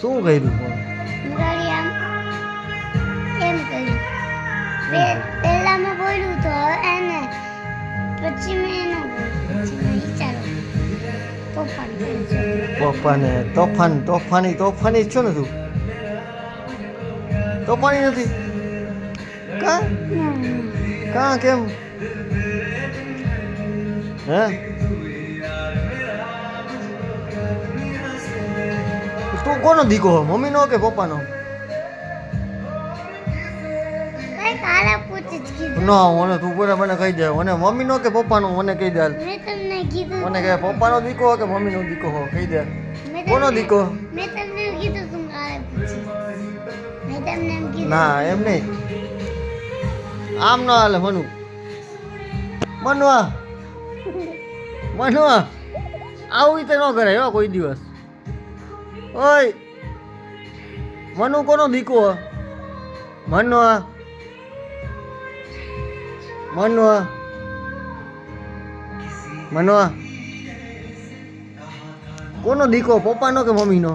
શું કર્યું મુરારી આમ એમ કર્યું પહેલા મેં બોલ્યું તો એને પછી મેં એનો પછી મેં વિચારો પપ્પાને તોફાની છો ને તું તોફાની નથી કા કેમ હે તું કોનો દીકો હો મમ્મીનો કે પપ્પાનો ભાઈ કાલે પૂછી જ કીધું ના મને તું પૂરા મને કહી દે મને મમ્મીનો કે પપ્પાનો મને કહી દે મેં તમને કીધું મને કહે પપ્પાનો દીકો હો કે મમ્મીનો દીકો હો કહી દે મેં કોનો તમને- દીકો મેં તમને કીધું તું કાલે પૂછી મેં તમને એમ કીધું ના એમ નહીં આમ ન હાલે મનવા આવું રીતે ન કરાય હો કોઈ દિવસ ઓય મનુ કોનો દીકો હો? મનવા કોનો દીકો પપ્પાનો કે મમ્મીનો